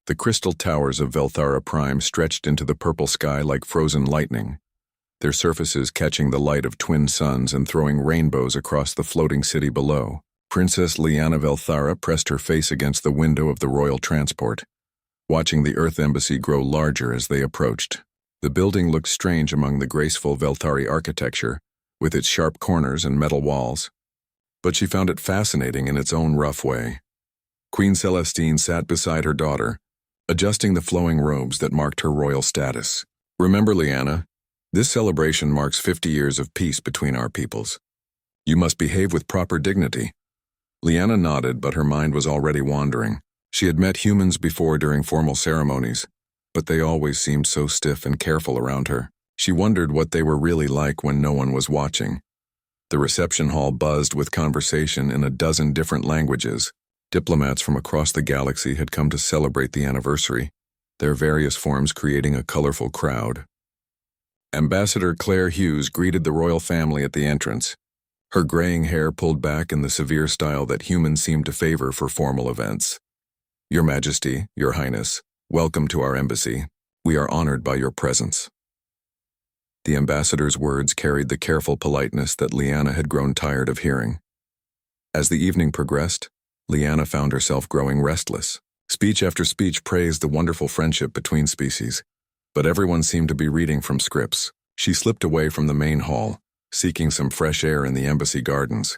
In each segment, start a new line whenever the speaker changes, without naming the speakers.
The crystal towers of Velthara Prime stretched into the purple sky like frozen lightning, their surfaces catching the light of twin suns and throwing rainbows across the floating city below. Princess Liana Velthara pressed her face against the window of the royal transport, watching the Earth Embassy grow larger as they approached. The building looked strange among the graceful Velthari architecture, with its sharp corners and metal walls, but she found it fascinating in its own rough way. Queen Celestine sat beside her daughter, adjusting the flowing robes that marked her royal status. Remember, Liana, this celebration marks 50 years of peace between our peoples. You must behave with proper dignity. Liana nodded, but her mind was already wandering. She had met humans before during formal ceremonies, but they always seemed so stiff and careful around her. She wondered what they were really like when no one was watching. The reception hall buzzed with conversation in a dozen different languages. Diplomats from across the galaxy had come to celebrate the anniversary, their various forms creating a colorful crowd. Ambassador Claire Hughes greeted the royal family at the entrance, her graying hair pulled back in the severe style that humans seemed to favor for formal events. Your Majesty, Your Highness, welcome to our embassy. We are honored by your presence. The ambassador's words carried the careful politeness that Liana had grown tired of hearing. As the evening progressed, Liana found herself growing restless. Speech after speech praised the wonderful friendship between species, but everyone seemed to be reading from scripts. She slipped away from the main hall, seeking some fresh air in the embassy gardens.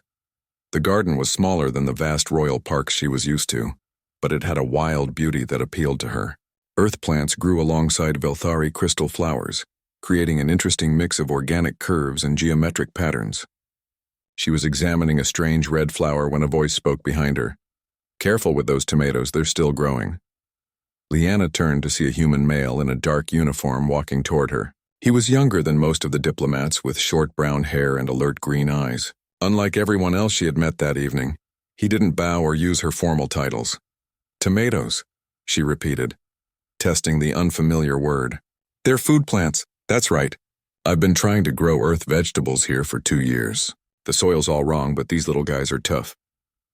The garden was smaller than the vast royal parks she was used to, but it had a wild beauty that appealed to her. Earth plants grew alongside Velthari crystal flowers, creating an interesting mix of organic curves and geometric patterns. She was examining a strange red flower when a voice spoke behind her. Careful with those tomatoes, they're still growing. Liana turned to see a human male in a dark uniform walking toward her. He was younger than most of the diplomats, with short brown hair and alert green eyes. Unlike everyone else she had met that evening, he didn't bow or use her formal titles. Tomatoes, she repeated, testing the unfamiliar word. They're food plants, that's right. I've been trying to grow earth vegetables here for 2 years. The soil's all wrong, but these little guys are tough.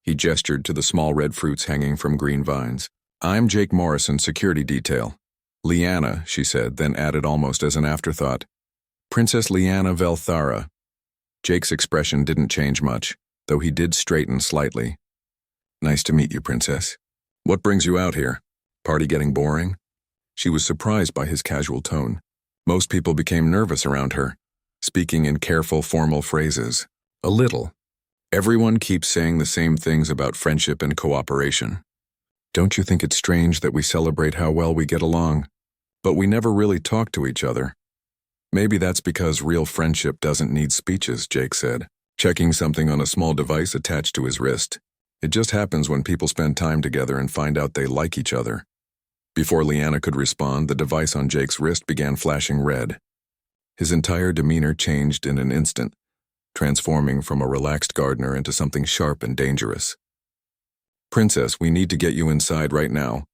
He gestured to the small red fruits hanging from green vines. I'm Jake Morrison, security detail. Liana, she said, then added almost as an afterthought. Princess Liana Velthara. Jake's expression didn't change much, though he did straighten slightly. Nice to meet you, Princess. What brings you out here? Party getting boring? She was surprised by his casual tone. Most people became nervous around her, speaking in careful, formal phrases. A little. Everyone keeps saying the same things about friendship and cooperation. Don't you think it's strange that we celebrate how well we get along, but we never really talk to each other? Maybe that's because real friendship doesn't need speeches, Jake said, checking something on a small device attached to his wrist. It just happens when people spend time together and find out they like each other. Before Liana could respond, the device on Jake's wrist began flashing red. His entire demeanor changed in an instant, transforming from a relaxed gardener into something sharp and dangerous. Princess, we need to get you inside right now.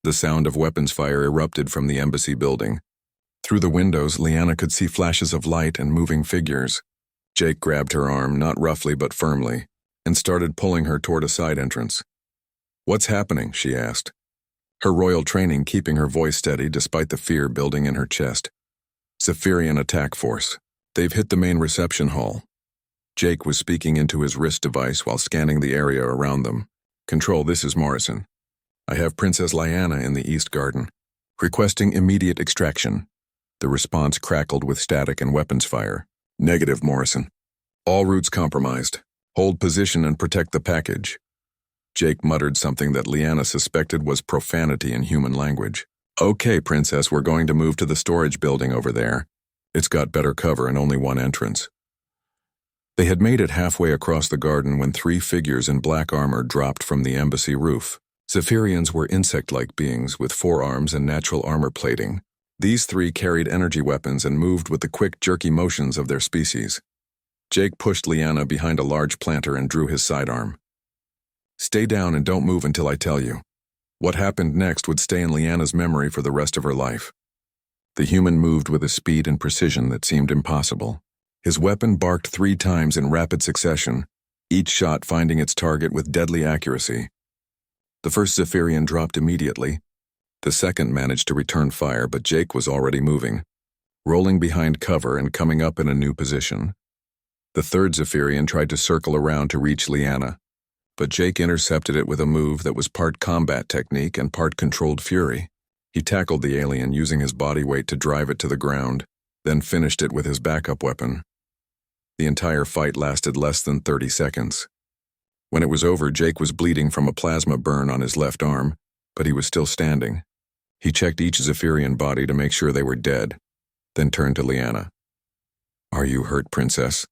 The sound of weapons fire erupted from the embassy building. Through the windows, Liana could see flashes of light and moving figures. Jake grabbed her arm, not roughly but firmly, and started pulling her toward a side entrance. What's happening? She asked, her royal training keeping her voice steady despite the fear building in her chest. Zephyrian attack force. They've hit the main reception hall. Jake was speaking into his wrist device while scanning the area around them. Control, this is Morrison. I have Princess Liana in the East Garden. Requesting immediate extraction. The response crackled with static and weapons fire. Negative, Morrison. All routes compromised. Hold position and protect the package. Jake muttered something that Liana suspected was profanity in human language. Okay, Princess, we're going to move to the storage building over there. It's got better cover and only one entrance. They had made it halfway across the garden when 3 figures in black armor dropped from the embassy roof. Zephyrians were insect-like beings with 4 arms and natural armor plating. These 3 carried energy weapons and moved with the quick, jerky motions of their species. Jake pushed Liana behind a large planter and drew his sidearm. Stay down and don't move until I tell you. What happened next would stay in Liana's memory for the rest of her life. The human moved with a speed and precision that seemed impossible. His weapon barked 3 times in rapid succession, each shot finding its target with deadly accuracy. The first Zephyrian dropped immediately, The second managed to return fire, but Jake was already moving, rolling behind cover and coming up in a new position. The third Zephyrian tried to circle around to reach Liana, but Jake intercepted it with a move that was part combat technique and part controlled fury. He tackled the alien using his body weight to drive it to the ground, then finished it with his backup weapon. The entire fight lasted less than 30 seconds. When it was over, Jake was bleeding from a plasma burn on his left arm, but he was still standing. He checked each Zephyrian body to make sure they were dead, then turned to Liana. "Are you hurt, Princess?"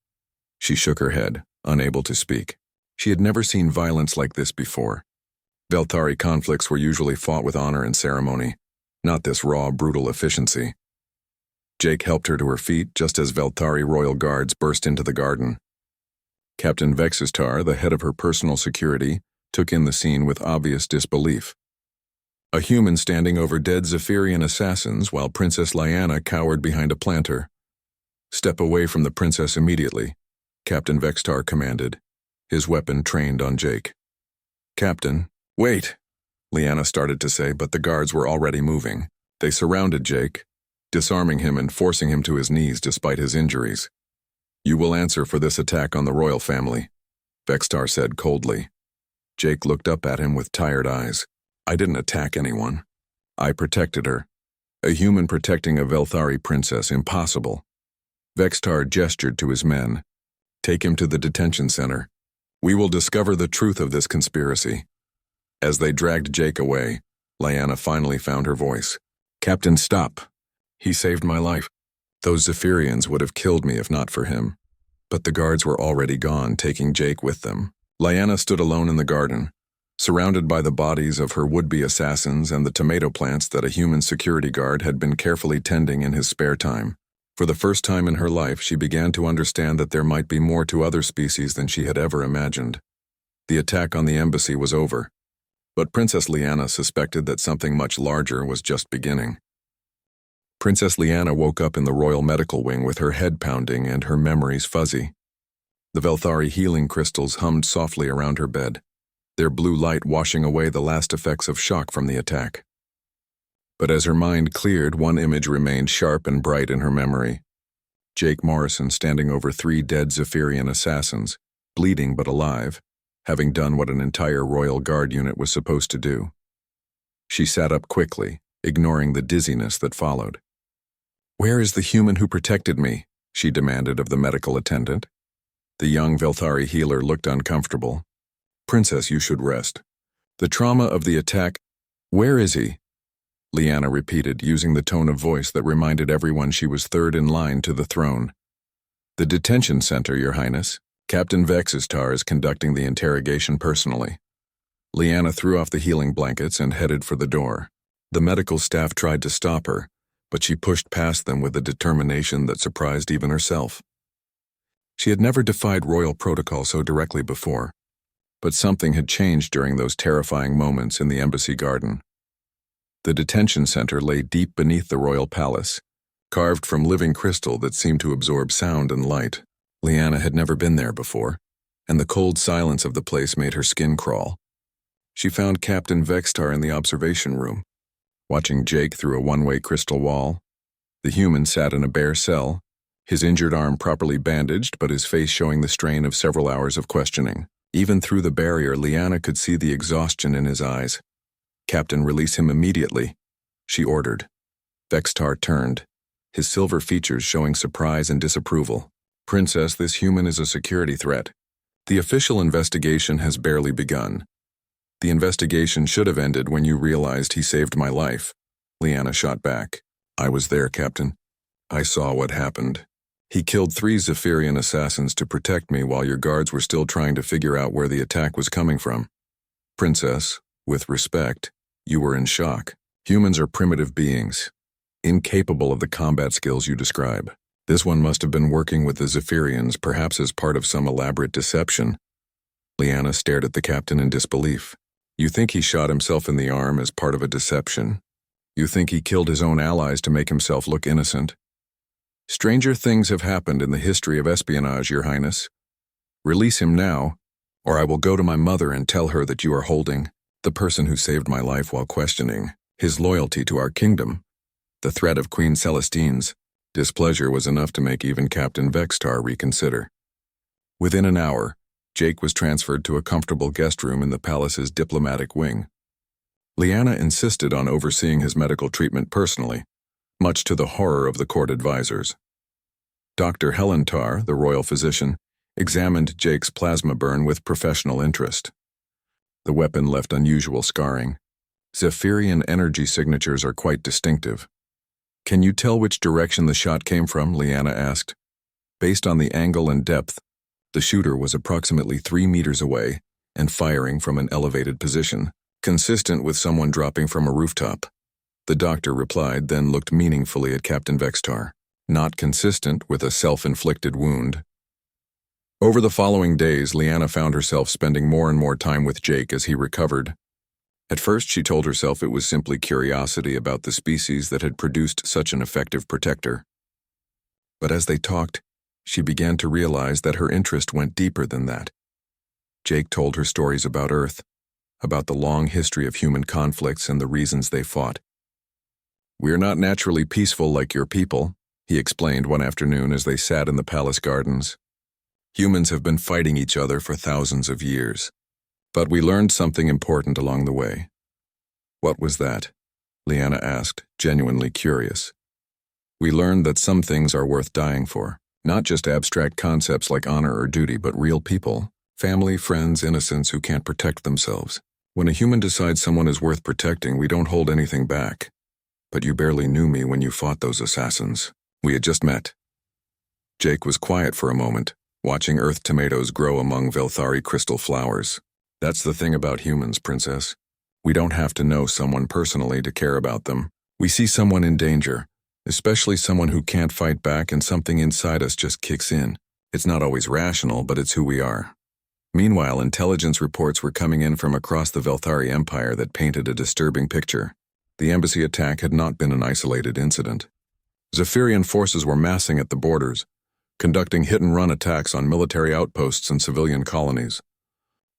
She shook her head, unable to speak. She had never seen violence like this before. Velthari conflicts were usually fought with honor and ceremony, not this raw, brutal efficiency. Jake helped her to her feet just as Velthari royal guards burst into the garden. Captain Vexistar, the head of her personal security, took in the scene with obvious disbelief. A human standing over dead Zephyrian assassins while Princess Liana cowered behind a planter. "Step away from the princess immediately," Captain Vextar commanded, his weapon trained on Jake. "Captain, wait," Liana started to say, but the guards were already moving. They surrounded Jake, disarming him and forcing him to his knees despite his injuries. "You will answer for this attack on the royal family," Vextar said coldly. Jake looked up at him with tired eyes. "I didn't attack anyone. I protected her. A human protecting a Velthari princess, impossible." Vextar gestured to his men. "Take him to the detention center. We will discover the truth of this conspiracy." As they dragged Jake away, Liana finally found her voice. "Captain, stop. He saved my life. Those Zephyrians would have killed me if not for him." But the guards were already gone, taking Jake with them. Liana stood alone in the garden, surrounded by the bodies of her would-be assassins and the tomato plants that a human security guard had been carefully tending in his spare time. For the first time in her life, she began to understand that there might be more to other species than she had ever imagined. The attack on the embassy was over, but Princess Liana suspected that something much larger was just beginning. Princess Liana woke up in the Royal Medical Wing with her head pounding and her memories fuzzy. The Velthari healing crystals hummed softly around her bed, their blue light washing away the last effects of shock from the attack. But as her mind cleared, one image remained sharp and bright in her memory. Jake Morrison standing over 3 dead Zephyrian assassins, bleeding but alive, having done what an entire Royal Guard unit was supposed to do. She sat up quickly, ignoring the dizziness that followed. "Where is the human who protected me?" she demanded of the medical attendant. The young Velthari healer looked uncomfortable. "Princess, you should rest. The trauma of the attack—" "Where is he?" Liana repeated, using the tone of voice that reminded everyone she was third in line to the throne. "The detention center, Your Highness. Captain Vexistar is conducting the interrogation personally." Liana threw off the healing blankets and headed for the door. The medical staff tried to stop her, but she pushed past them with a determination that surprised even herself. She had never defied royal protocol so directly before, but something had changed during those terrifying moments in the embassy garden. The detention center lay deep beneath the royal palace, carved from living crystal that seemed to absorb sound and light. Liana had never been there before, and the cold silence of the place made her skin crawl. She found Captain Vextar in the observation room, watching Jake through a one-way crystal wall. The human sat in a bare cell, his injured arm properly bandaged but his face showing the strain of several hours of questioning. Even through the barrier, Liana could see the exhaustion in his eyes. "Captain, release him immediately," she ordered. Vextar turned, his silver features showing surprise and disapproval. "Princess, this human is a security threat. The official investigation has barely begun. The investigation should have ended when you realized he saved my life," Liana shot back. "I was there, Captain. I saw what happened. He killed 3 Zephyrian assassins to protect me while your guards were still trying to figure out where the attack was coming from. Princess, with respect, you were in shock. Humans are primitive beings, incapable of the combat skills you describe. This one must have been working with the Zephyrians, perhaps as part of some elaborate deception." Liana stared at the captain in disbelief. "You think he shot himself in the arm as part of a deception? You think he killed his own allies to make himself look innocent? Stranger things have happened in the history of espionage, Your Highness. Release him now, or I will go to my mother and tell her that you are holding the person who saved my life while questioning his loyalty to our kingdom. The threat of Queen Celestine's displeasure was enough to make even Captain Vextar reconsider. Within an hour, Jake was transferred to a comfortable guest room in the palace's diplomatic wing. Liana insisted on overseeing his medical treatment personally, much to the horror of the court advisors. Dr. Helentar, the royal physician, examined Jake's plasma burn with professional interest. The weapon left unusual scarring. Zephyrian energy signatures are quite distinctive. "Can you tell which direction the shot came from?" Liana asked. Based on the angle and depth, the shooter was approximately 3 meters away and firing from an elevated position, consistent with someone dropping from a rooftop. The doctor replied, then looked meaningfully at Captain Vextar. Not consistent with a self-inflicted wound. Over the following days, Liana found herself spending more and more time with Jake as he recovered. At first, she told herself it was simply curiosity about the species that had produced such an effective protector. But as they talked, she began to realize that her interest went deeper than that. Jake told her stories about Earth, about the long history of human conflicts and the reasons they fought. "We're not naturally peaceful like your people," he explained one afternoon as they sat in the palace gardens. "Humans have been fighting each other for thousands of years. But we learned something important along the way." "What was that?" Liana asked, genuinely curious. "We learned that some things are worth dying for. Not just abstract concepts like honor or duty, but real people. Family, friends, innocents who can't protect themselves. When a human decides someone is worth protecting, we don't hold anything back. But you barely knew me when you fought those assassins. We had just met." Jake was quiet for a moment, watching earth tomatoes grow among Velthari crystal flowers. "That's the thing about humans, Princess. We don't have to know someone personally to care about them. We see someone in danger, especially someone who can't fight back, and something inside us just kicks in. It's not always rational, but it's who we are." Meanwhile, intelligence reports were coming in from across the Velthari Empire that painted a disturbing picture. The embassy attack had not been an isolated incident. Zephyrian forces were massing at the borders, conducting hit-and-run attacks on military outposts and civilian colonies.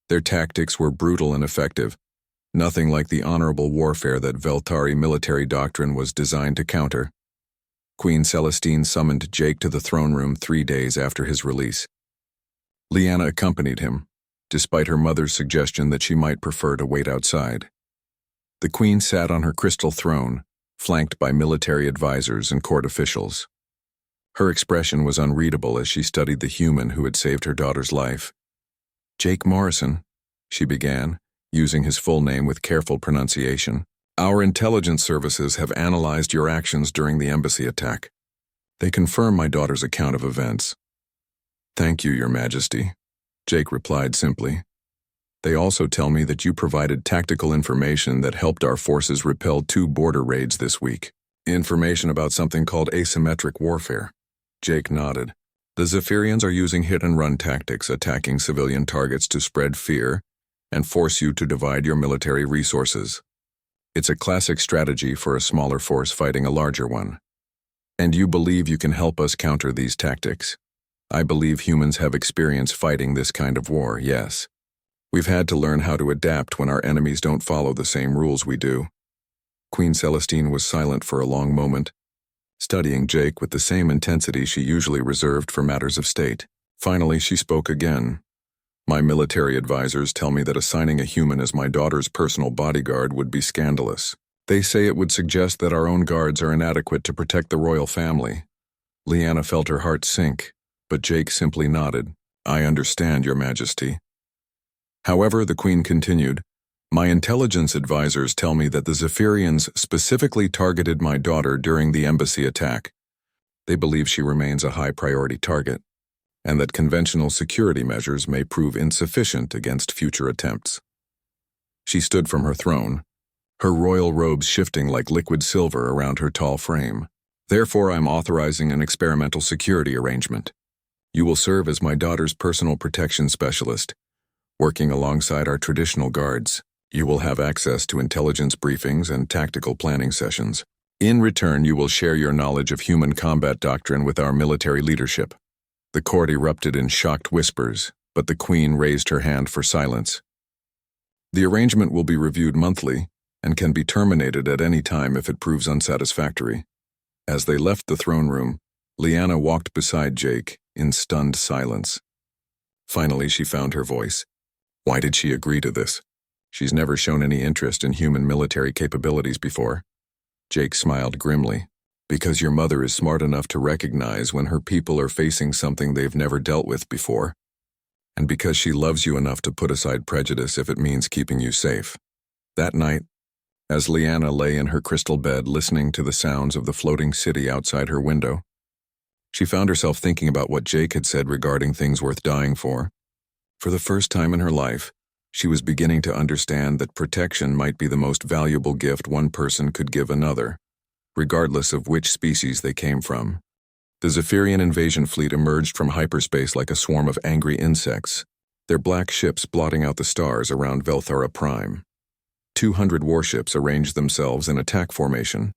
Their tactics were brutal and effective, nothing like the honorable warfare that Velthari military doctrine was designed to counter. Queen Celestine summoned Jake to the throne room 3 days after his release. Liana accompanied him, despite her mother's suggestion that she might prefer to wait outside. The queen sat on her crystal throne, flanked by military advisors and court officials. Her expression was unreadable as she studied the human who had saved her daughter's life. "Jake Morrison," she began, using his full name with careful pronunciation. "Our intelligence services have analyzed your actions during the embassy attack. They confirm my daughter's account of events." "Thank you, Your Majesty," Jake replied simply. "They also tell me that you provided tactical information that helped our forces repel 2 border raids this week. Information about something called asymmetric warfare." Jake nodded. "The Zephyrians are using hit-and-run tactics, attacking civilian targets to spread fear and force you to divide your military resources. It's a classic strategy for a smaller force fighting a larger one. And you believe you can help us counter these tactics?" "I believe humans have experience fighting this kind of war, yes. We've had to learn how to adapt when our enemies don't follow the same rules we do." Queen Celestine was silent for a long moment, studying Jake with the same intensity she usually reserved for matters of state. Finally, she spoke again. "My military advisors tell me that assigning a human as my daughter's personal bodyguard would be scandalous. They say it would suggest that our own guards are inadequate to protect the royal family." Liana felt her heart sink, but Jake simply nodded. "I understand, Your Majesty." However, the Queen continued, "My intelligence advisors tell me that the Zephyrians specifically targeted my daughter during the embassy attack. They believe she remains a high-priority target, and that conventional security measures may prove insufficient against future attempts." She stood from her throne, her royal robes shifting like liquid silver around her tall frame. "Therefore, I'm authorizing an experimental security arrangement. You will serve as my daughter's personal protection specialist, working alongside our traditional guards. You will have access to intelligence briefings and tactical planning sessions. In return, you will share your knowledge of human combat doctrine with our military leadership." The court erupted in shocked whispers, but the Queen raised her hand for silence. "The arrangement will be reviewed monthly, and can be terminated at any time if it proves unsatisfactory. As they left the throne room, Lyanna walked beside Jake in stunned silence. Finally, she found her voice. Why did she agree to this? She's never shown any interest in human military capabilities before. Jake smiled grimly. Because your mother is smart enough to recognize when her people are facing something they've never dealt with before. And because she loves you enough to put aside prejudice if it means keeping you safe. That night, as Lyanna lay in her crystal bed listening to the sounds of the floating city outside her window, she found herself thinking about what Jake had said regarding things worth dying for. For the first time in her life, she was beginning to understand that protection might be the most valuable gift one person could give another, regardless of which species they came from. The Zephyrian invasion fleet emerged from hyperspace like a swarm of angry insects, their black ships blotting out the stars around Velthara Prime. 200 warships arranged themselves in attack formation,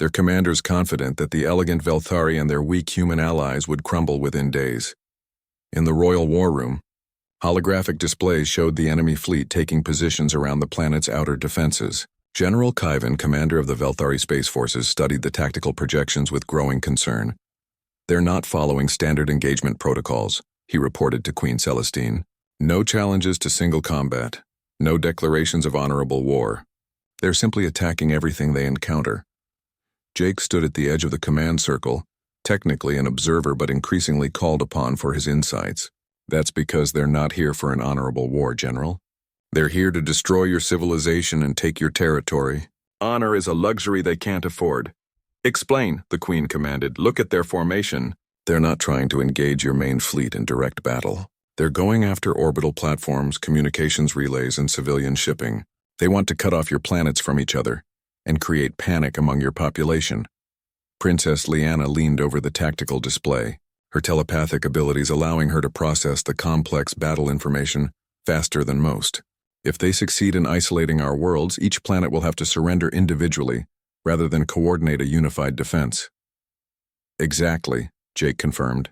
their commanders confident that the elegant Velthari and their weak human allies would crumble within days. In the Royal War Room, holographic displays showed the enemy fleet taking positions around the planet's outer defenses. General Kyvan, commander of the Velthari Space Forces, studied the tactical projections with growing concern. They're not following standard engagement protocols, he reported to Queen Celestine. No challenges to single combat, no declarations of honorable war. They're simply attacking everything they encounter. Jake stood at the edge of the command circle, technically an observer but increasingly called upon for his insights. That's because they're not here for an honorable war, General. They're here to destroy your civilization and take your territory. Honor is a luxury they can't afford. Explain, the Queen commanded. Look at their formation. They're not trying to engage your main fleet in direct battle. They're going after orbital platforms, communications relays, and civilian shipping. They want to cut off your planets from each other and create panic among your population. Princess Lyanna leaned over the tactical display, her telepathic abilities allowing her to process the complex battle information faster than most. If they succeed in isolating our worlds, each planet will have to surrender individually, rather than coordinate a unified defense. Exactly, Jake confirmed.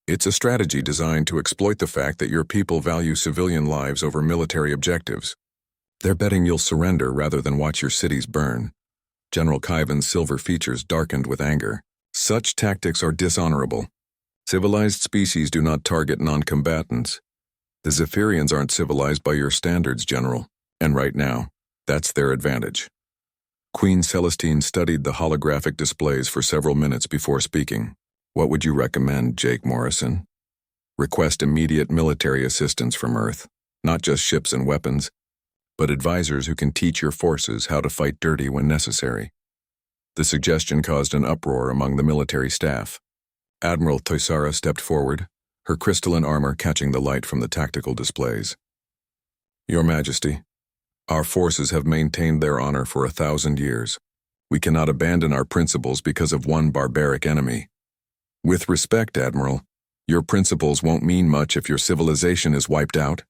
It's a strategy designed to exploit the fact that your people value civilian lives over military objectives. They're betting you'll surrender rather than watch your cities burn. General Kyvan's silver features darkened with anger. Such tactics are dishonorable. Civilized species do not target non-combatants. The Zephyrians aren't civilized by your standards, General, and right now, that's their advantage. Queen Celestine studied the holographic displays for several minutes before speaking. What would you recommend, Jake Morrison? Request immediate military assistance from Earth, not just ships and weapons, but advisors who can teach your forces how to fight dirty when necessary. The suggestion caused an uproar among the military staff. Admiral Toysara stepped forward, her crystalline armor catching the light from the tactical displays. Your Majesty, our forces have maintained their honor for 1,000 years. We cannot abandon our principles because of one barbaric enemy. With respect, Admiral, your principles won't mean much if your civilization is wiped out,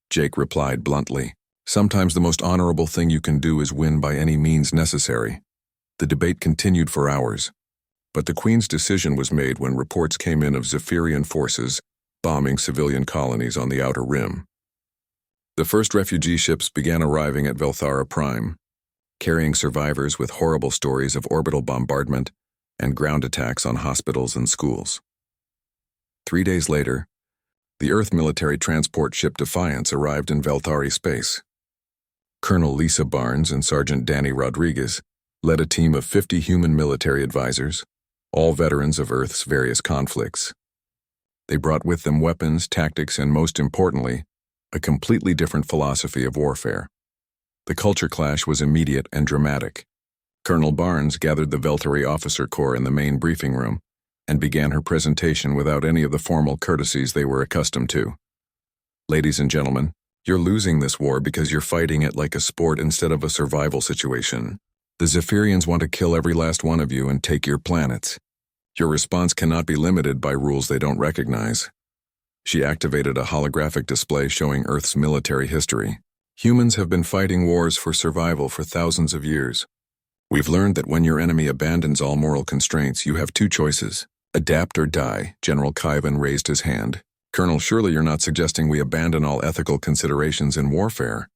Jake replied bluntly. Sometimes the most honorable thing you can do is win by any means necessary. The debate continued for hours. But the Queen's decision was made when reports came in of Zephyrian forces bombing civilian colonies on the Outer Rim. The first refugee ships began arriving at Velthara Prime, carrying survivors with horrible stories of orbital bombardment and ground attacks on hospitals and schools. 3 days later, the Earth military transport ship Defiance arrived in Velthari space. Colonel Lisa Barnes and Sergeant Danny Rodriguez led a team of 50 human military advisors, all veterans of Earth's various conflicts. They brought with them weapons, tactics, and most importantly, a completely different philosophy of warfare. The culture clash was immediate and dramatic. Colonel Barnes gathered the Velthari officer corps in the main briefing room and began her presentation without any of the formal courtesies they were accustomed to. Ladies and gentlemen, you're losing this war because you're fighting it like a sport instead of a survival situation. The Zephyrians want to kill every last one of you and take your planets. Your response cannot be limited by rules they don't recognize. She activated a holographic display showing Earth's military history. Humans have been fighting wars for survival for thousands of years. We've learned that when your enemy abandons all moral constraints, you have two choices. Adapt or die. General Kyvan raised his hand. Colonel, surely you're not suggesting we abandon all ethical considerations in warfare.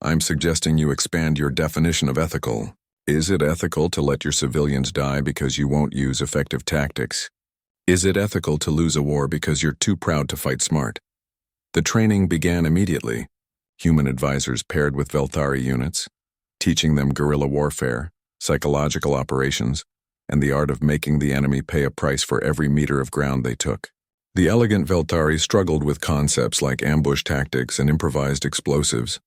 I'm suggesting you expand your definition of ethical. Is it ethical to let your civilians die because you won't use effective tactics? Is it ethical to lose a war because you're too proud to fight smart? The training began immediately. Human advisors paired with Velthari units, teaching them guerrilla warfare, psychological operations, and the art of making the enemy pay a price for every meter of ground they took. The elegant Velthari struggled with concepts like ambush tactics and improvised explosives,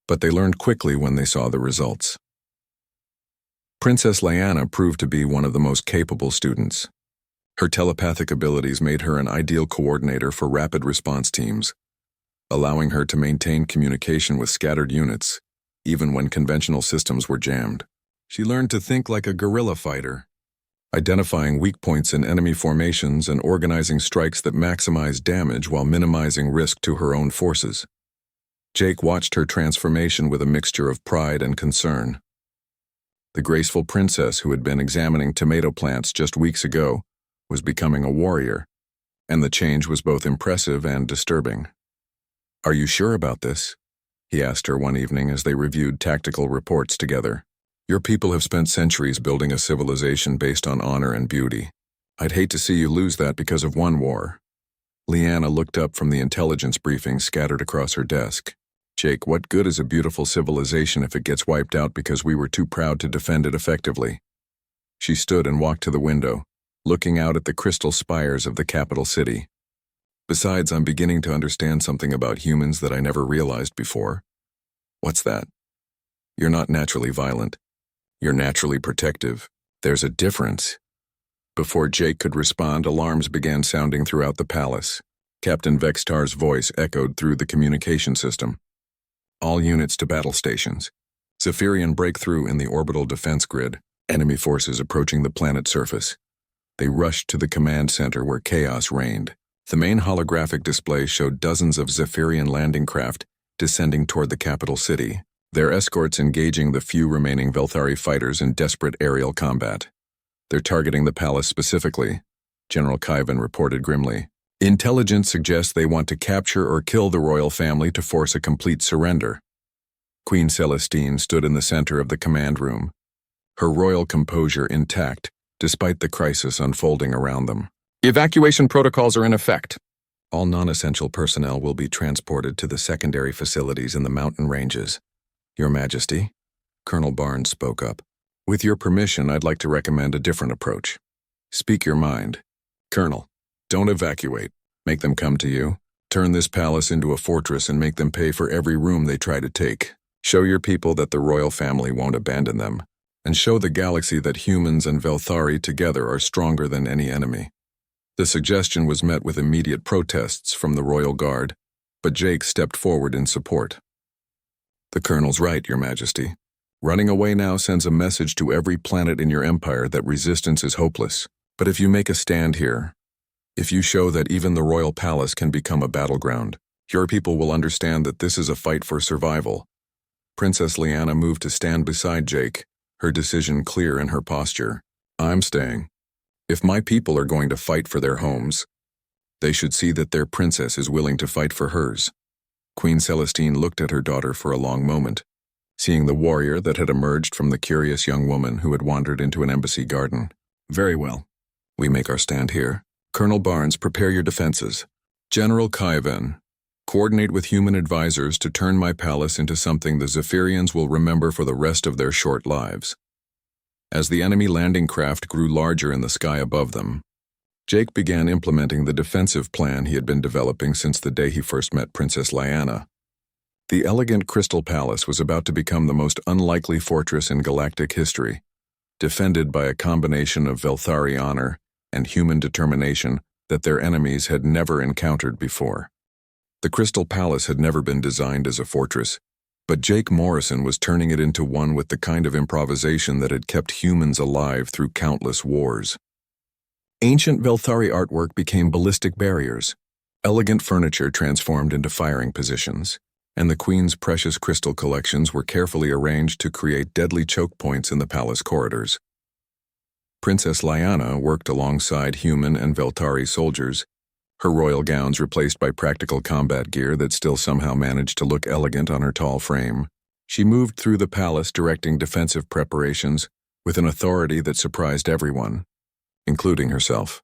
but they learned quickly when they saw the results. Princess Leanna proved to be one of the most capable students. Her telepathic abilities made her an ideal coordinator for rapid response teams, allowing her to maintain communication with scattered units, even when conventional systems were jammed. She learned to think like a guerrilla fighter, identifying weak points in enemy formations and organizing strikes that maximize damage while minimizing risk to her own forces. Jake watched her transformation with a mixture of pride and concern. The graceful princess who had been examining tomato plants just weeks ago was becoming a warrior, and the change was both impressive and disturbing. "Are you sure about this?" he asked her one evening as they reviewed tactical reports together. "Your people have spent centuries building a civilization based on honor and beauty. I'd hate to see you lose that because of one war." Leanna looked up from the intelligence briefings scattered across her desk. "Jake, what good is a beautiful civilization if it gets wiped out because we were too proud to defend it effectively?" She stood and walked to the window, looking out at the crystal spires of the capital city. "Besides, I'm beginning to understand something about humans that I never realized before." "What's that?" "You're not naturally violent. You're naturally protective. There's a difference." Before Jake could respond, alarms began sounding throughout the palace. Captain Vextar's voice echoed through the communication system. "All units to battle stations. Zephyrian breakthrough in the orbital defense grid. Enemy forces approaching the planet's surface." They rushed to the command center where chaos reigned. The main holographic display showed dozens of Zephyrian landing craft descending toward the capital city, their escorts engaging the few remaining Velthari fighters in desperate aerial combat. "They're targeting the palace specifically," General Kaivan reported grimly. "Intelligence suggests they want to capture or kill the royal family to force a complete surrender." Queen Celestine stood in the center of the command room, her royal composure intact despite the crisis unfolding around them. "Evacuation protocols are in effect. All non-essential personnel will be transported to the secondary facilities in the mountain ranges." "Your Majesty," Colonel Barnes spoke up, "with your permission, I'd like to recommend a different approach." "Speak your mind." "Colonel, don't evacuate. Make them come to you. Turn this palace into a fortress and make them pay for every room they try to take. Show your people that the royal family won't abandon them, and show the galaxy that humans and Velthari together are stronger than any enemy." The suggestion was met with immediate protests from the Royal Guard, but Jake stepped forward in support. "The Colonel's right, Your Majesty. Running away now sends a message to every planet in your empire that resistance is hopeless. But if you make a stand here, if you show that even the royal palace can become a battleground, your people will understand that this is a fight for survival." Princess Leanna moved to stand beside Jake, her decision clear in her posture. "I'm staying. If my people are going to fight for their homes, they should see that their princess is willing to fight for hers." Queen Celestine looked at her daughter for a long moment, seeing the warrior that had emerged from the curious young woman who had wandered into an embassy garden. "Very well. We make our stand here. Colonel Barnes, prepare your defenses. General Kaivan, coordinate with human advisors to turn my palace into something the Zephyrians will remember for the rest of their short lives." As the enemy landing craft grew larger in the sky above them, Jake began implementing the defensive plan he had been developing since the day he first met Princess Leanna. The elegant Crystal Palace was about to become the most unlikely fortress in galactic history, defended by a combination of Velthari honor and human determination that their enemies had never encountered before. The Crystal Palace had never been designed as a fortress, but Jake Morrison was turning it into one with the kind of improvisation that had kept humans alive through countless wars. Ancient Velthari artwork became ballistic barriers, elegant furniture transformed into firing positions, and the Queen's precious crystal collections were carefully arranged to create deadly choke points in the palace corridors. Princess Leanna worked alongside human and Velthari soldiers, her royal gowns replaced by practical combat gear that still somehow managed to look elegant on her tall frame. She moved through the palace directing defensive preparations with an authority that surprised everyone, including herself.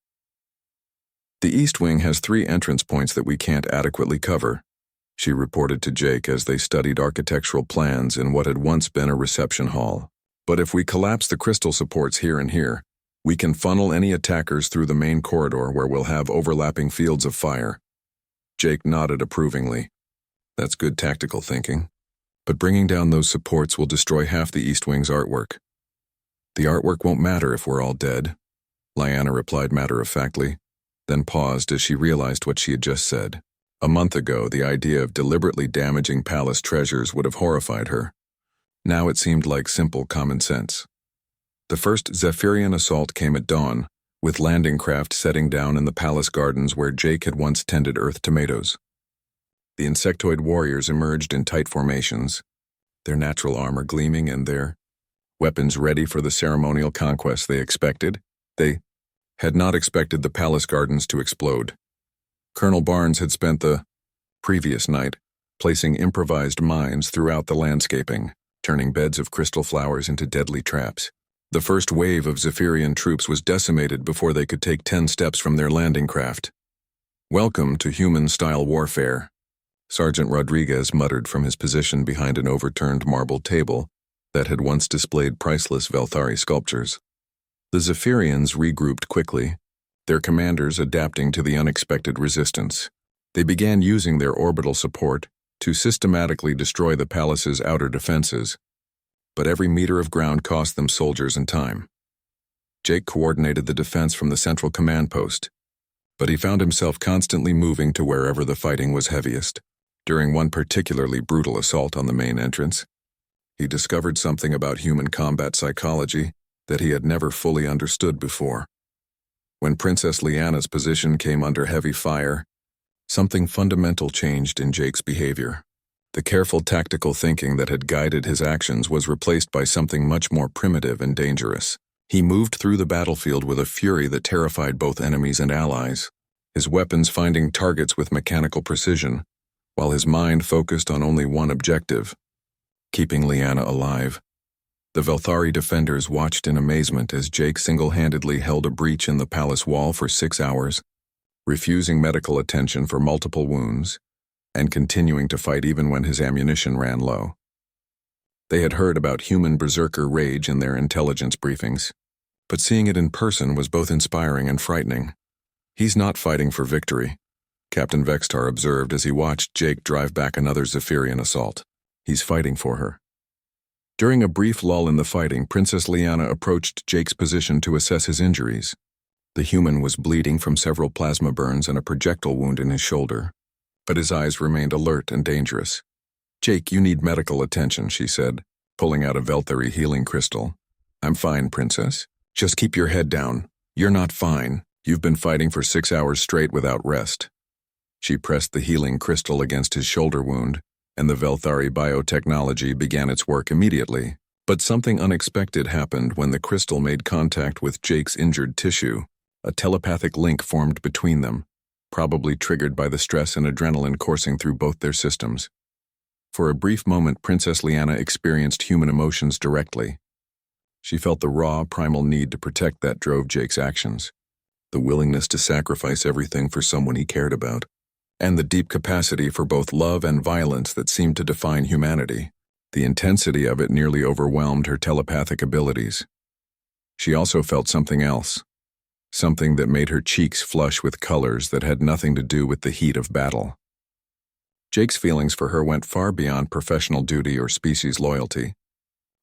"The East Wing has 3 entrance points that we can't adequately cover," she reported to Jake as they studied architectural plans in what had once been a reception hall. "But if we collapse the crystal supports here and here, we can funnel any attackers through the main corridor where we'll have overlapping fields of fire." Jake nodded approvingly. "That's good tactical thinking. But bringing down those supports will destroy half the East Wing's artwork." "The artwork won't matter if we're all dead," Lyanna replied matter-of-factly, then paused as she realized what she had just said. A month ago, the idea of deliberately damaging palace treasures would have horrified her. Now it seemed like simple common sense. The first Zephyrian assault came at dawn, with landing craft setting down in the palace gardens where Jake had once tended earth tomatoes. The insectoid warriors emerged in tight formations, their natural armor gleaming and their weapons ready for the ceremonial conquest they expected. They had not expected the palace gardens to explode. Colonel Barnes had spent the previous night placing improvised mines throughout the landscaping, turning beds of crystal flowers into deadly traps. The first wave of Zephyrian troops was decimated before they could take 10 steps from their landing craft. "Welcome to human-style warfare," Sergeant Rodriguez muttered from his position behind an overturned marble table that had once displayed priceless Velthari sculptures. The Zephyrians regrouped quickly, their commanders adapting to the unexpected resistance. They began using their orbital support to systematically destroy the palace's outer defenses, but every meter of ground cost them soldiers and time. Jake coordinated the defense from the central command post, but he found himself constantly moving to wherever the fighting was heaviest. During one particularly brutal assault on the main entrance, he discovered something about human combat psychology that he had never fully understood before. When Princess Lyanna's position came under heavy fire, something fundamental changed in Jake's behavior. The careful tactical thinking that had guided his actions was replaced by something much more primitive and dangerous. He moved through the battlefield with a fury that terrified both enemies and allies, his weapons finding targets with mechanical precision, while his mind focused on only one objective: keeping Lyanna alive. The Velthari defenders watched in amazement as Jake single-handedly held a breach in the palace wall for 6 hours, refusing medical attention for multiple wounds, and continuing to fight even when his ammunition ran low. They had heard about human berserker rage in their intelligence briefings, but seeing it in person was both inspiring and frightening. "He's not fighting for victory," Captain Vextar observed as he watched Jake drive back another Zephyrian assault. "He's fighting for her." During a brief lull in the fighting, Princess Lyanna approached Jake's position to assess his injuries. The human was bleeding from several plasma burns and a projectile wound in his shoulder, but his eyes remained alert and dangerous. "Jake, you need medical attention," she said, pulling out a Velthari healing crystal. "I'm fine, Princess. Just keep your head down. You're not fine. You've been fighting for 6 hours straight without rest." She pressed the healing crystal against his shoulder wound, and the Velthari biotechnology began its work immediately. But something unexpected happened when the crystal made contact with Jake's injured tissue. A telepathic link formed between them, probably triggered by the stress and adrenaline coursing through both their systems. For a brief moment, Princess Lyanna experienced human emotions directly. She felt the raw, primal need to protect that drove Jake's actions, the willingness to sacrifice everything for someone he cared about, and the deep capacity for both love and violence that seemed to define humanity. The intensity of it nearly overwhelmed her telepathic abilities. She also felt something else, something that made her cheeks flush with colors that had nothing to do with the heat of battle. Jake's feelings for her went far beyond professional duty or species loyalty.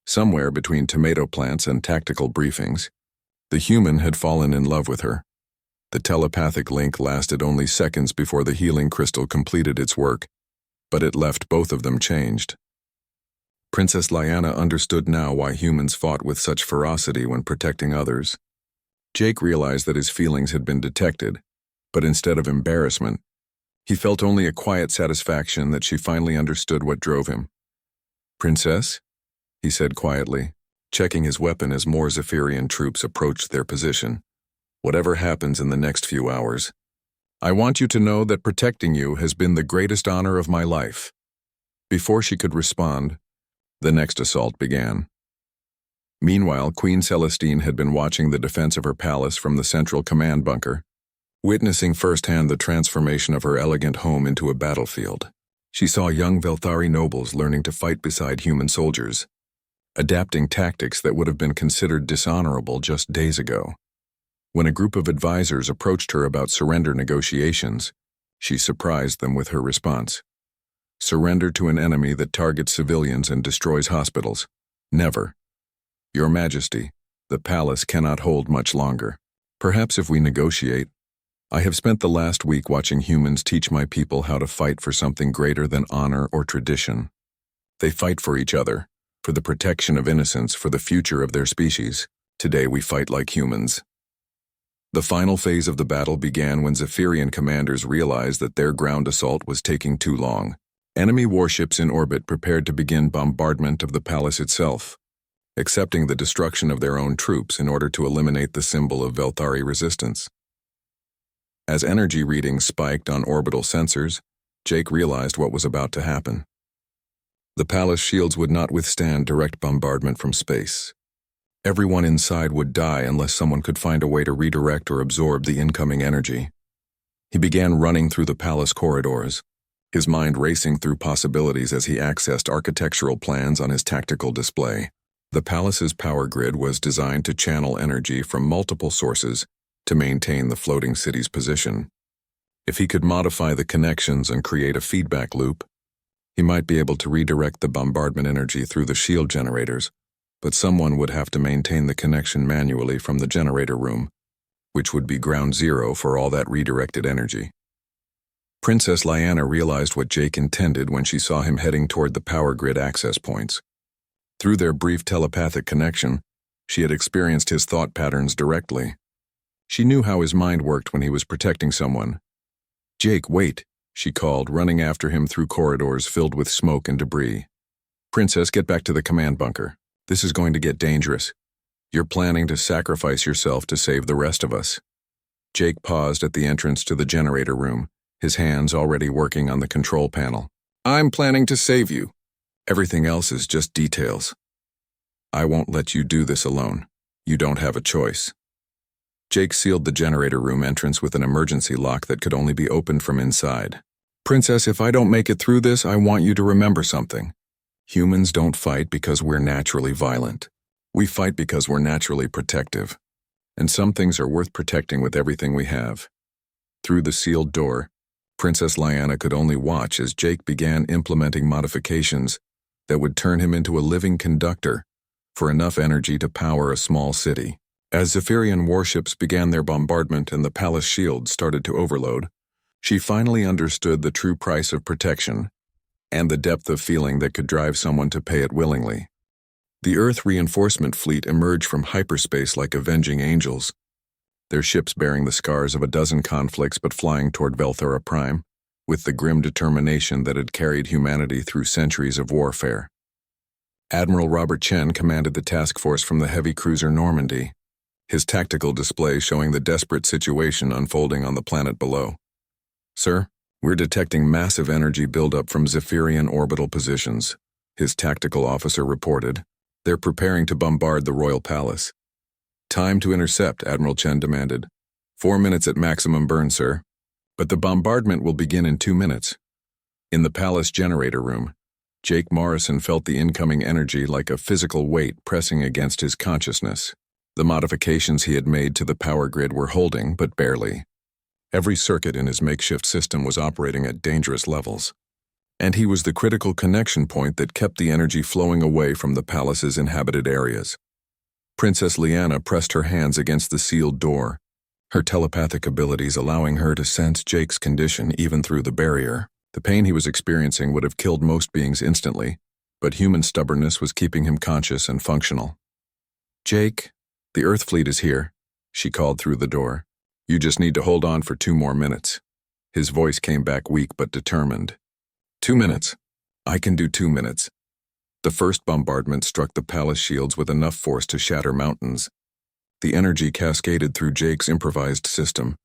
Somewhere between tomato plants and tactical briefings, the human had fallen in love with her. The telepathic link lasted only seconds before the healing crystal completed its work, but it left both of them changed. Princess Lyanna understood now why humans fought with such ferocity when protecting others. Jake realized that his feelings had been detected, but instead of embarrassment, he felt only a quiet satisfaction that she finally understood what drove him. "Princess?" he said quietly, checking his weapon as more Zephyrian troops approached their position. "Whatever happens in the next few hours, I want you to know that protecting you has been the greatest honor of my life." Before she could respond, The next assault began. Meanwhile, Queen Celestine had been watching the defense of her palace from the central command bunker, witnessing firsthand the transformation of her elegant home into a battlefield. She saw young Velthari nobles learning to fight beside human soldiers, adapting tactics that would have been considered dishonorable just days ago. When a group of advisors approached her about surrender negotiations, she surprised them with her response. Surrender to an enemy that targets civilians and destroys hospitals? Never. Your Majesty, the palace cannot hold much longer. Perhaps if we negotiate. I have spent the last week watching humans teach my people how to fight for something greater than honor or tradition. They fight for each other, for the protection of innocence, for the future of their species. Today we fight like humans. The final phase of the battle began when Zephyrian commanders realized that their ground assault was taking too long. Enemy warships in orbit prepared to begin bombardment of the palace itself, accepting the destruction of their own troops in order to eliminate the symbol of Velthari resistance. As energy readings spiked on orbital sensors, Jake realized what was about to happen. The palace shields would not withstand direct bombardment from space. Everyone inside would die unless someone could find a way to redirect or absorb the incoming energy. He began running through the palace corridors, his mind racing through possibilities as he accessed architectural plans on his tactical display. The palace's power grid was designed to channel energy from multiple sources to maintain the floating city's position. If he could modify the connections and create a feedback loop, he might be able to redirect the bombardment energy through the shield generators, but someone would have to maintain the connection manually from the generator room, which would be ground zero for all that redirected energy. Princess Lyanna realized what Jake intended when she saw him heading toward the power grid access points. Through their brief telepathic connection, she had experienced his thought patterns directly. She knew how his mind worked when he was protecting someone. "Jake, wait," she called, running after him through corridors filled with smoke and debris. "Princess, get back to the command bunker. This is going to get dangerous. You're planning to sacrifice yourself to save the rest of us." Jake paused at the entrance to the generator room, his hands already working on the control panel. "I'm planning to save you. Everything else is just details. I won't let you do this alone. You don't have a choice." Jake sealed the generator room entrance with an emergency lock that could only be opened from inside. "Princess, if I don't make it through this, I want you to remember something. Humans don't fight because we're naturally violent. We fight because we're naturally protective. And some things are worth protecting with everything we have." Through the sealed door, Princess Lyanna could only watch as Jake began implementing modifications that would turn him into a living conductor for enough energy to power a small city. As Zephyrian warships began their bombardment and the palace shields started to overload, she finally understood the true price of protection and the depth of feeling that could drive someone to pay it willingly. The Earth reinforcement fleet emerged from hyperspace like avenging angels, their ships bearing the scars of a dozen conflicts but flying toward Velthara Prime, with the grim determination that had carried humanity through centuries of warfare. Admiral Robert Chen commanded the task force from the heavy cruiser Normandy, his tactical display showing the desperate situation unfolding on the planet below. "Sir, we're detecting massive energy buildup from Zephyrian orbital positions," his tactical officer reported. "They're preparing to bombard the royal palace." "Time to intercept," Admiral Chen demanded. 4 minutes at maximum burn, sir. But the bombardment will begin in 2 minutes. In the palace generator room, Jake Morrison felt the incoming energy like a physical weight pressing against his consciousness. The modifications he had made to the power grid were holding, but barely. Every circuit in his makeshift system was operating at dangerous levels. And he was the critical connection point that kept the energy flowing away from the palace's inhabited areas. Princess Lyanna pressed her hands against the sealed door, her telepathic abilities allowing her to sense Jake's condition even through the barrier. The pain he was experiencing would have killed most beings instantly, but human stubbornness was keeping him conscious and functional. "Jake, the Earth fleet is here," she called through the door. "You just need to hold on for 2 more minutes." His voice came back weak but determined. 2 minutes. I can do 2 minutes. The first bombardment struck the palace shields with enough force to shatter mountains. The energy cascaded through Jake's improvised system,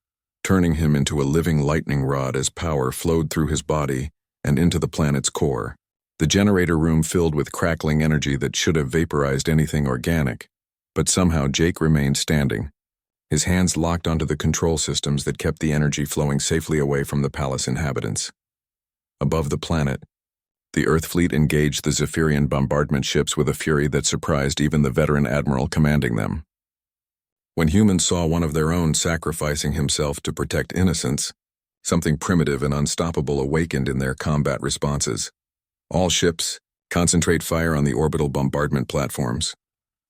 turning him into a living lightning rod as power flowed through his body and into the planet's core. The generator room filled with crackling energy that should have vaporized anything organic, but somehow Jake remained standing, his hands locked onto the control systems that kept the energy flowing safely away from the palace inhabitants. Above the planet, the Earth fleet engaged the Zephyrian bombardment ships with a fury that surprised even the veteran admiral commanding them. When humans saw one of their own sacrificing himself to protect innocents, something primitive and unstoppable awakened in their combat responses. All ships, concentrate fire on the orbital bombardment platforms,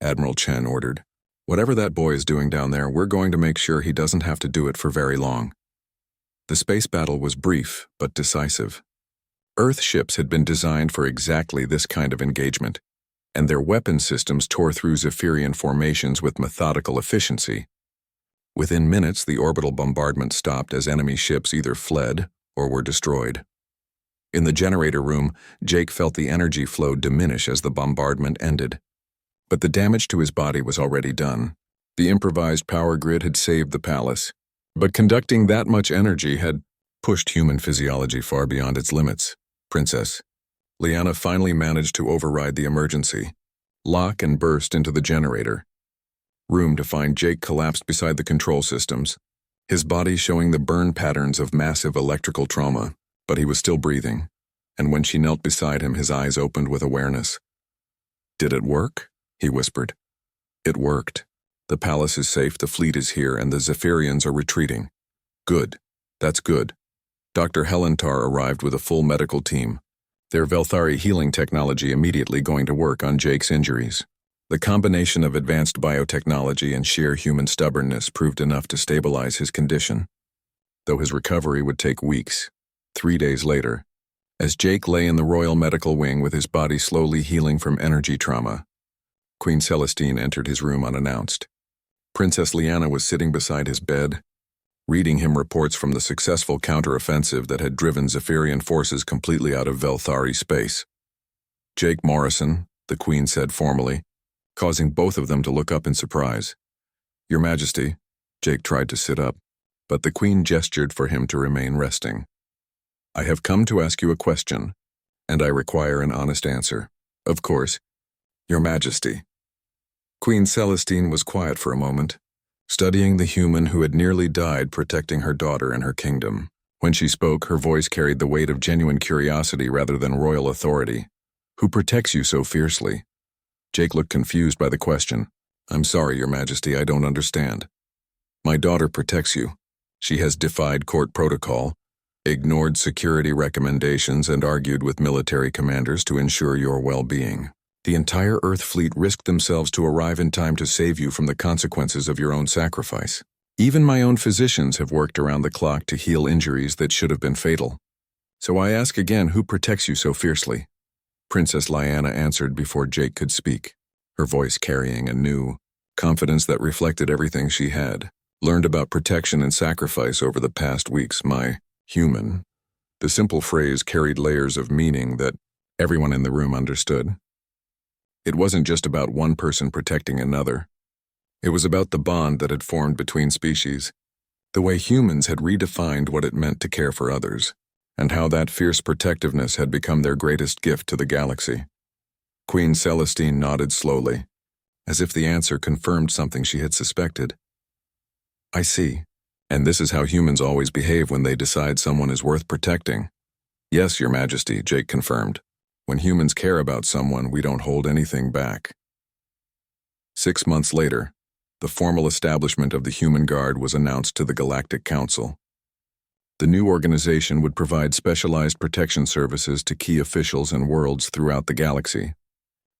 Admiral Chen ordered. Whatever that boy is doing down there, we're going to make sure he doesn't have to do it for very long. The space battle was brief but decisive. Earth ships had been designed for exactly this kind of engagement, and their weapon systems tore through Zephyrian formations with methodical efficiency. Within minutes, the orbital bombardment stopped as enemy ships either fled or were destroyed. In the generator room, Jake felt the energy flow diminish as the bombardment ended. But the damage to his body was already done. The improvised power grid had saved the palace, but conducting that much energy had pushed human physiology far beyond its limits. Princess Liana finally managed to override the emergency, lock and burst into the generator room to find Jake collapsed beside the control systems, his body showing the burn patterns of massive electrical trauma, but he was still breathing, and when she knelt beside him, his eyes opened with awareness. "Did it work?" he whispered. "It worked. The palace is safe, the fleet is here, and the Zephyrians are retreating." "Good. That's good." Dr. Helentar arrived with a full medical team, their Velthari healing technology immediately going to work on Jake's injuries. The combination of advanced biotechnology and sheer human stubbornness proved enough to stabilize his condition, though his recovery would take weeks. 3 days later, as Jake lay in the Royal Medical Wing with his body slowly healing from energy trauma, Queen Celestine entered his room unannounced. Princess Liana was sitting beside his bed, reading him reports from the successful counteroffensive that had driven Zephyrian forces completely out of Velthari space. "Jake Morrison," the Queen said formally, causing both of them to look up in surprise. "Your Majesty." Jake tried to sit up, but the Queen gestured for him to remain resting. "I have come to ask you a question, and I require an honest answer." "Of course, Your Majesty." Queen Celestine was quiet for a moment, studying the human who had nearly died protecting her daughter and her kingdom. When she spoke, her voice carried the weight of genuine curiosity rather than royal authority. "Who protects you so fiercely?" Jake looked confused by the question. "I'm sorry, Your Majesty, I don't understand." "My daughter protects you. She has defied court protocol, ignored security recommendations, and argued with military commanders to ensure your well-being. The entire Earth fleet risked themselves to arrive in time to save you from the consequences of your own sacrifice. Even my own physicians have worked around the clock to heal injuries that should have been fatal. So I ask again, who protects you so fiercely?" Princess Liana answered before Jake could speak, her voice carrying a new confidence that reflected everything she had learned about protection and sacrifice over the past weeks. "My human." The simple phrase carried layers of meaning that everyone in the room understood. It wasn't just about one person protecting another. It was about the bond that had formed between species, the way humans had redefined what it meant to care for others, and how that fierce protectiveness had become their greatest gift to the galaxy. Queen Celestine nodded slowly, as if the answer confirmed something she had suspected. "I see. And this is how humans always behave when they decide someone is worth protecting." "Yes, Your Majesty," Jake confirmed. "When humans care about someone, we don't hold anything back." 6 months later, the formal establishment of the Human Guard was announced to the Galactic Council. The new organization would provide specialized protection services to key officials and worlds throughout the galaxy,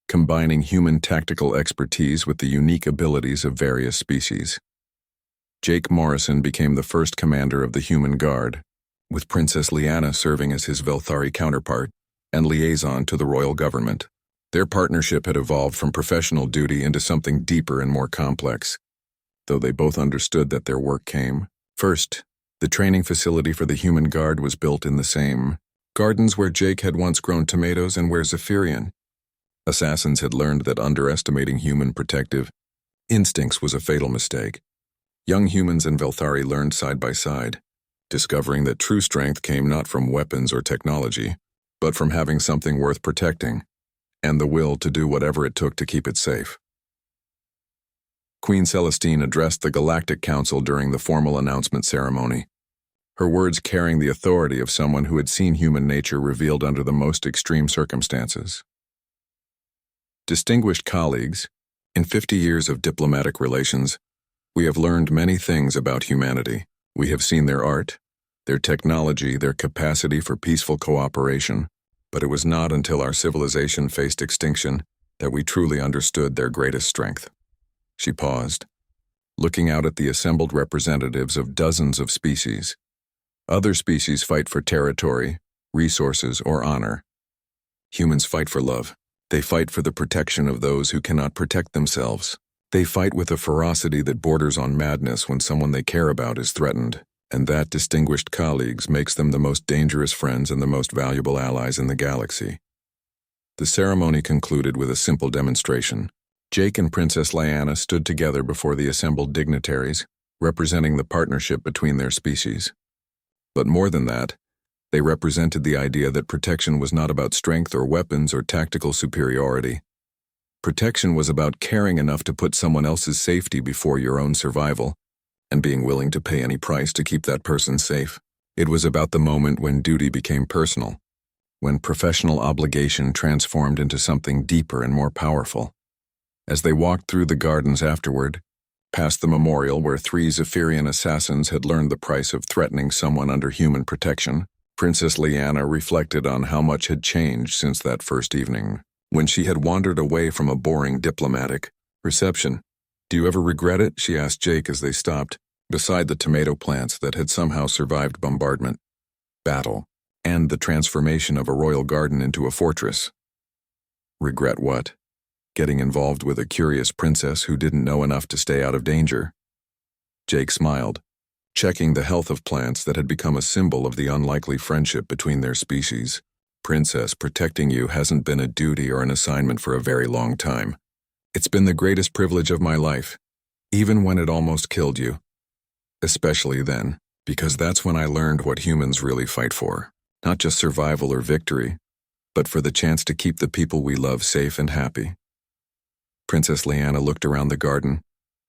combining human tactical expertise with the unique abilities of various species. Jake Morrison became the first commander of the Human Guard, with Princess Liana serving as his Velthari counterpart and liaison to the royal government. Their partnership had evolved from professional duty into something deeper and more complex, though they both understood that their work came first. The training facility for the Human Guard was built in the same gardens where Jake had once grown tomatoes and where Zephyrian assassins had learned that underestimating human protective instincts was a fatal mistake. Young humans and Velthari learned side by side, discovering that true strength came not from weapons or technology, but from having something worth protecting, and the will to do whatever it took to keep it safe. Queen Celestine addressed the Galactic Council during the formal announcement ceremony, her words carrying the authority of someone who had seen human nature revealed under the most extreme circumstances. Distinguished colleagues, in 50 years of diplomatic relations, we have learned many things about humanity. We have seen their art, their technology, their capacity for peaceful cooperation, but it was not until our civilization faced extinction that we truly understood their greatest strength. She paused, looking out at the assembled representatives of dozens of species. Other species fight for territory, resources, or honor. Humans fight for love. They fight for the protection of those who cannot protect themselves. They fight with a ferocity that borders on madness when someone they care about is threatened, and that, distinguished colleagues, makes them the most dangerous friends and the most valuable allies in the galaxy. The ceremony concluded with a simple demonstration. Jake and Princess Leanna stood together before the assembled dignitaries, representing the partnership between their species. But more than that, they represented the idea that protection was not about strength or weapons or tactical superiority. Protection was about caring enough to put someone else's safety before your own survival, and being willing to pay any price to keep that person safe. It was about the moment when duty became personal, when professional obligation transformed into something deeper and more powerful. As they walked through the gardens afterward, past the memorial where 3 Zephyrian assassins had learned the price of threatening someone under human protection, Princess Leanna reflected on how much had changed since that first evening, when she had wandered away from a boring diplomatic reception. "Do you ever regret it?" she asked Jake as they stopped beside the tomato plants that had somehow survived bombardment, battle, and the transformation of a royal garden into a fortress. Regret what? Getting involved with a curious princess who didn't know enough to stay out of danger. Jake smiled, checking the health of plants that had become a symbol of the unlikely friendship between their species. "Princess, protecting you hasn't been a duty or an assignment for a very long time. It's been the greatest privilege of my life, even when it almost killed you. Especially then, because that's when I learned what humans really fight for. Not just survival or victory, but for the chance to keep the people we love safe and happy." Princess Leanna looked around the garden,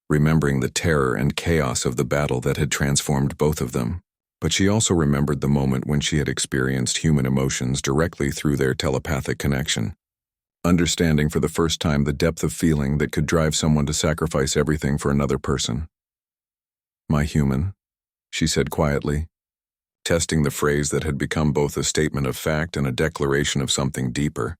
remembering the terror and chaos of the battle that had transformed both of them. But she also remembered the moment when she had experienced human emotions directly through their telepathic connection, understanding for the first time the depth of feeling that could drive someone to sacrifice everything for another person. "My human," she said quietly, testing the phrase that had become both a statement of fact and a declaration of something deeper.